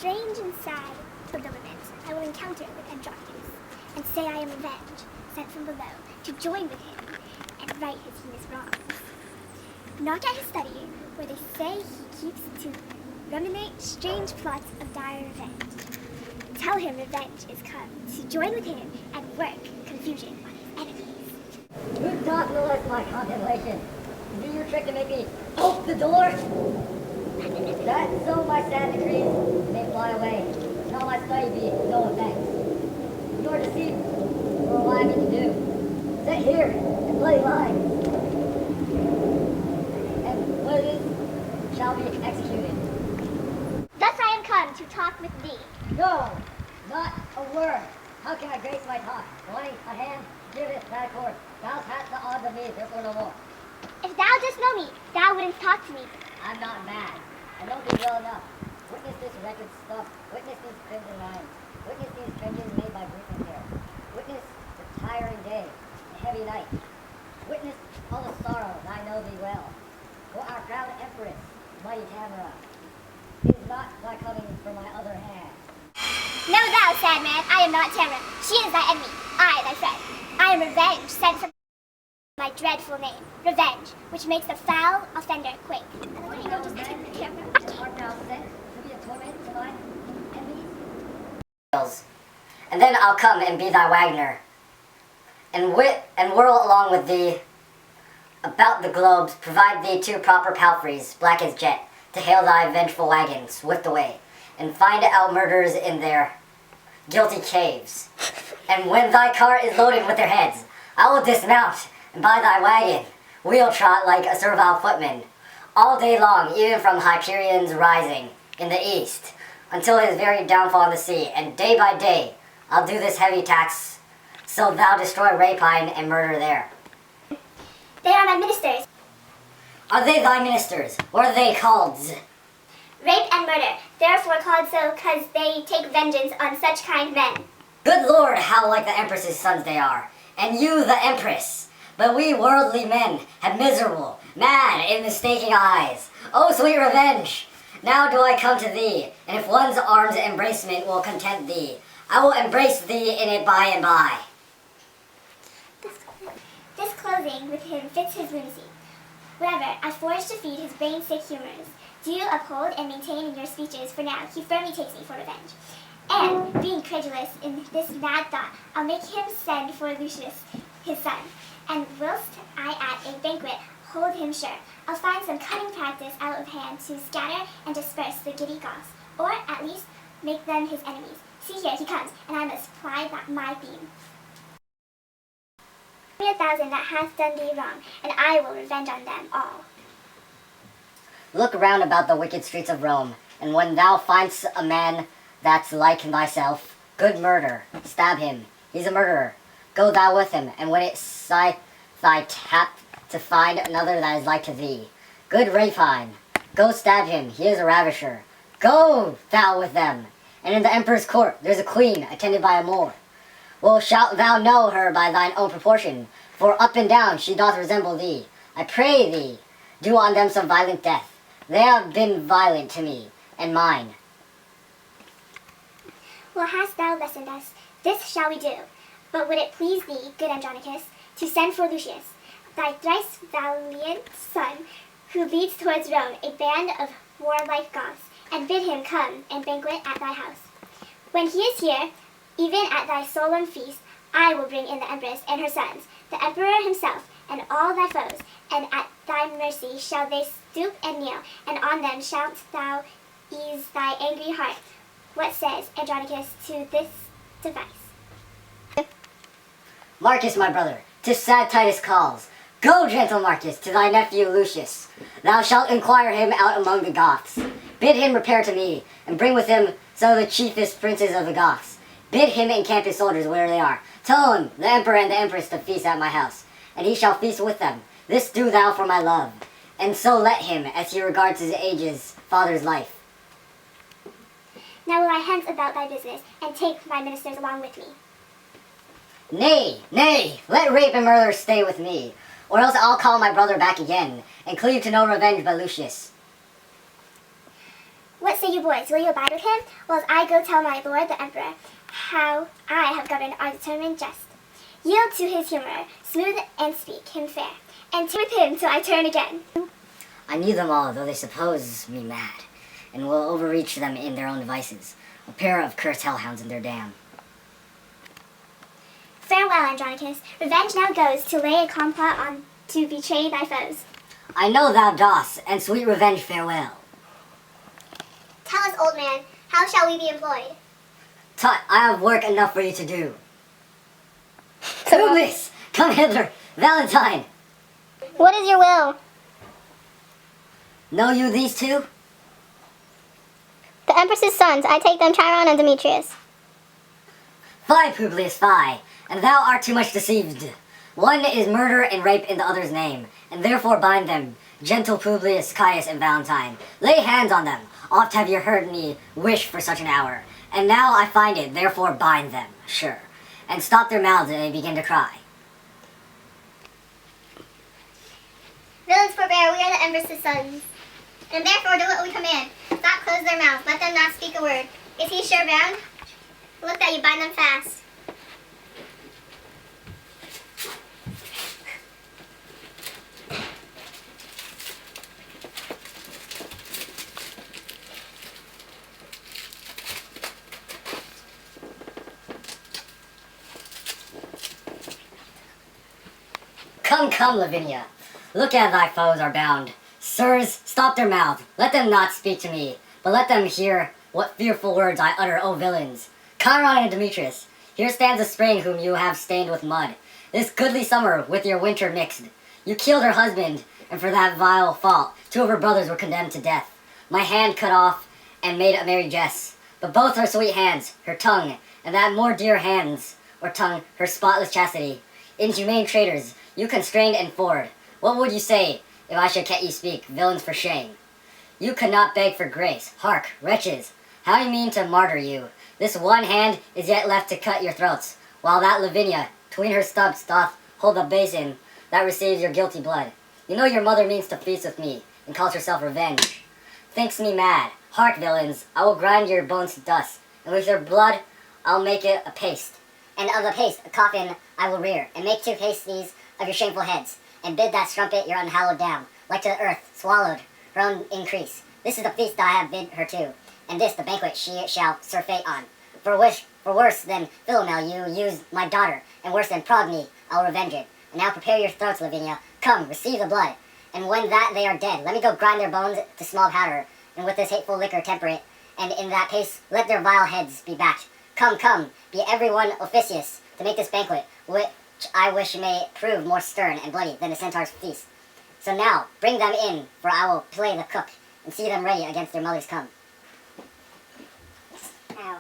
strange and sad pilgrimage I will encounter with Andronicus, and say I am revenge, sent from below, to join with him and right his heinous wrongs. Knock at his study, where they say he keeps to ruminate strange plots of dire revenge. Tell him revenge is come, to join with him and work confusion on his enemies. Do not molest my contemplation. Do your trick to make me open the door? That so my sad decrees may fly away, and all my study be no effect. Your deceit for what I mean to do. Sit here and bloody lines, and what it is shall be executed. Thus I am come to talk with thee. No, not a word. How can I grace my talk? Wanting a hand, give it that accord. Thou hast the odds of me, therefore no more. If thou didst know me, thou wouldn't talk to me. I'm not mad. I know thee well enough. Witness this record stuff. Witness these crimson lines. Witness these fringes made by briefing care. Witness the tiring day, the heavy night. Witness all the sorrow, and I know thee well. For our proud empress, mighty Tamara, is not thy coming from my other hand. Know thou, sad man, I am not Tamara. She is thy enemy, I thy friend. I am revenge, sent from my dreadful name, revenge, which makes the foul offender quake. Art thou sent to be a torment to mine enemies? And then I'll come and be thy Wagner, and whirl along with thee about the globes, provide thee two proper palfreys, black as jet, to hail thy vengeful wagons swift away, and find out murderers in their guilty caves. And when thy cart is loaded with their heads, I will dismount, and by thy wagon wheel trot like a servile footman, all day long, even from Hyperion's rising in the east, until his very downfall in the sea, and day by day I'll do this heavy tax, so thou destroy rapine and murder there. They are my ministers. Are they thy ministers? What are they called? Rape and murder, therefore called so, 'cause they take vengeance on such kind men. Good Lord, how like the Empress's sons they are, and you the Empress. But we worldly men have miserable, mad, and mistaking eyes. Oh, sweet revenge! Now do I come to thee, and if one's arm's embracement will content thee, I will embrace thee in it by and by. This clothing with him fits his lunacy. Whatever I forge to feed his brain-sick humors, do you uphold and maintain in your speeches, for now he firmly takes me for revenge. And, being credulous in this mad thought, I'll make him send for Lucius, his son. And whilst I at a banquet hold him sure, I'll find some cunning practice out of hand to scatter and disperse the giddy Goths, or at least make them his enemies. See here he comes, and I must ply my theme. 1,000 that hath done thee wrong, and I will revenge on them all. Look round about the wicked streets of Rome, and when thou find'st a man that's like thyself, good murder, stab him, he's a murderer. Go thou with him, and when it sight thy tap to find another that is like to thee, good rapine, go stab him, he is a ravisher. Go thou with them, and in the emperor's court there's a queen attended by a Moor. Well, shalt thou know her by thine own proportion, for up and down she doth resemble thee. I pray thee, do on them some violent death. They have been violent to me, and mine. Well, hast thou lessened us? This shall we do. But would it please thee, good Andronicus, to send for Lucius, thy thrice valiant son, who leads towards Rome a band of warlike Goths, and bid him come and banquet at thy house. When he is here, even at thy solemn feast, I will bring in the empress and her sons, the emperor himself, and all thy foes, and at thy mercy shall they stoop and kneel, and on them shalt thou ease thy angry heart. What says Andronicus to this device? Marcus, my brother, 'tis sad Titus calls. Go, gentle Marcus, to thy nephew Lucius. Thou shalt inquire him out among the Goths. Bid him repair to me, and bring with him some of the chiefest princes of the Goths. Bid him encamp his soldiers where they are. Tell him, the emperor and the empress, to feast at my house, and he shall feast with them. This do thou for my love, and so let him, as he regards his age's father's life. Now will I hence about thy business, and take my ministers along with me. Nay, nay, let rape and murder stay with me, or else I'll call my brother back again, and cleave to no revenge but Lucius. What say you boys? Will you abide with him, while I go tell my lord the emperor how I have governed our determined jest? Yield to his humor, smooth and speak him fair, and turn with him till I turn again. I knew them all, though they suppose me mad, and will overreach them in their own devices, a pair of cursed hellhounds in their dam. Farewell, Andronicus. Revenge now goes to lay a complot on to betray thy foes. I know thou dost, and sweet revenge farewell. Tell us, old man, how shall we be employed? Tut, I have work enough for you to do. Publius, come hither. Valentine, What is your will? know you these two? The Empress's sons, I take them Chiron and Demetrius. Fie, Publius, fie, and thou art too much deceived. One is murder and rape in the other's name, and therefore bind them, gentle Publius, Caius, and Valentine. Lay hands on them. Oft have you heard me wish for such an hour, and now I find it, therefore bind them, sure, and stop their mouths and they begin to cry. Villains forbear, we are the Empress's sons. And therefore do what we command. Stop, close their mouths, let them not speak a word. Is he sure bound? Look that you bind them fast. Come, come, Lavinia. Look at thy foes are bound. Sirs, stop their mouth. Let them not speak to me, but let them hear what fearful words I utter, O villains. Chiron and Demetrius, here stands a spring whom you have stained with mud. This goodly summer with your winter mixed. You killed her husband, and for that vile fault, two of her brothers were condemned to death. My hand cut off and made a merry jest. But both her sweet hands, her tongue, and that more dear hands, or tongue, her spotless chastity. Inhumane traitors, you constrained and forward. What would you say if I should let you speak, villains for shame? You could not beg for grace. Hark, wretches, how you mean to martyr you? This one hand is yet left to cut your throats, while that Lavinia, tween her stubs, doth hold the basin that receives your guilty blood. You know your mother means to feast with me, and calls herself revenge. Thinks me mad. Hark, villains, I will grind your bones to dust, and with your blood I'll make it a paste. And of the paste a coffin I will rear, and make two pasties of your shameful heads, and bid that strumpet your unhallowed dam, like to the earth, swallowed her own increase. This is the feast that I have bid her to, and this the banquet she shall surfeit on. For worse than Philomel you used my daughter, and worse than Progny I'll revenge it. And now prepare your throats, Lavinia. Come, receive the blood. And when that they are dead, let me go grind their bones to small powder, and with this hateful liquor temper it, and in that pace let their vile heads be backed. Come, come, be every one officious to make this banquet, which I wish may prove more stern and bloody than the centaur's feast. So now, bring them in, for I will play the cook, and see them ready against their mothers come. Ow.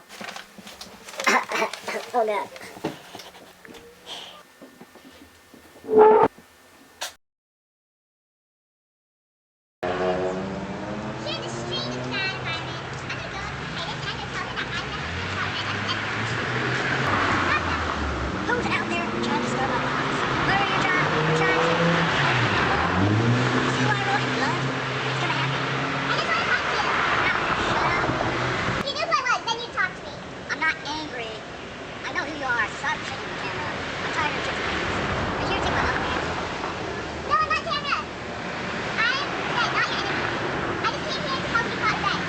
Oh God. Here's a strange and sad environment. I'm gonna go and attend and tell her that I'm Who's out there trying to start my lives? Where are you trying to... See why I wrote in blood? It's gonna happen. I just want to talk to you. Shut up. If you knew who I was, then you'd talk to me. I'm not angry. I know who you are. Stop checking the camera. I'm tired of checking things. Are you here to take my other man? No, I'm not Tamra. I'm Red, not your enemy. I just came here to help you plot revenge.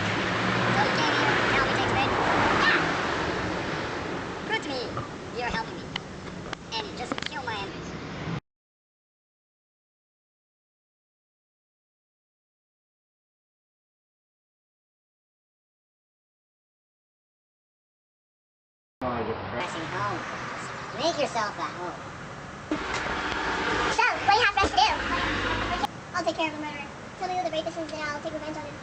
So you came here to help me take revenge? Yeah. Prove to me you're helping me. And just kill my enemies. Pressing home. Make yourself at home. So, what do you have for us to do? I'll take care of the murderer. Tell me who the rapist is, and I'll take revenge on him.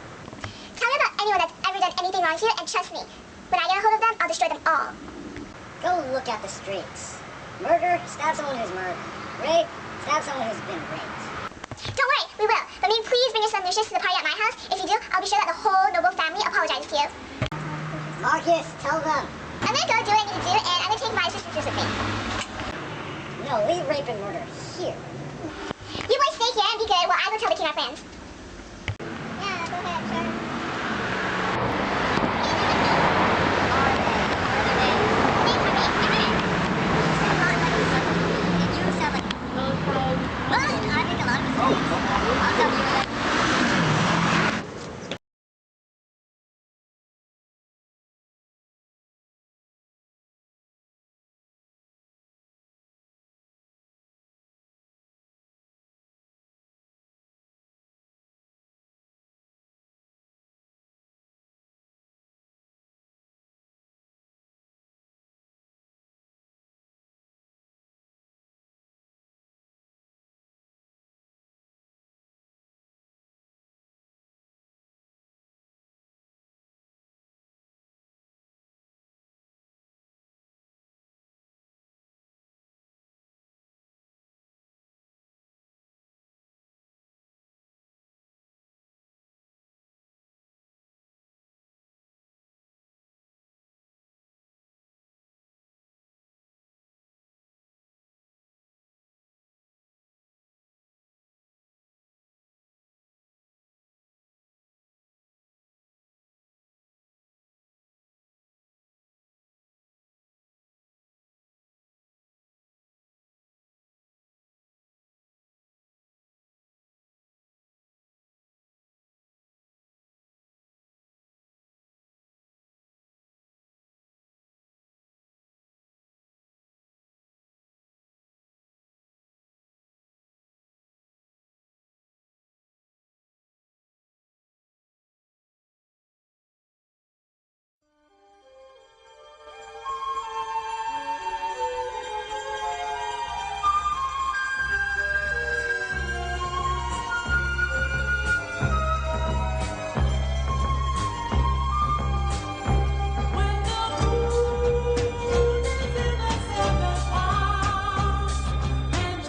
Tell me about anyone that's ever done anything wrong here, and trust me, when I get a hold of them, I'll destroy them all. Go look at the streets. Murder, stab someone who's murdered. Rape, stab someone who's been raped. Don't worry, we will. But may you please bring your son Lucius to the party at my house? If you do, I'll be sure that the whole noble family apologizes to you. Marcus, tell them. I'm gonna go do what I need to do, and I'm gonna take my sisters with me. No, leave rape and murder here. You boys stay here and be good while I go tell the king our plans.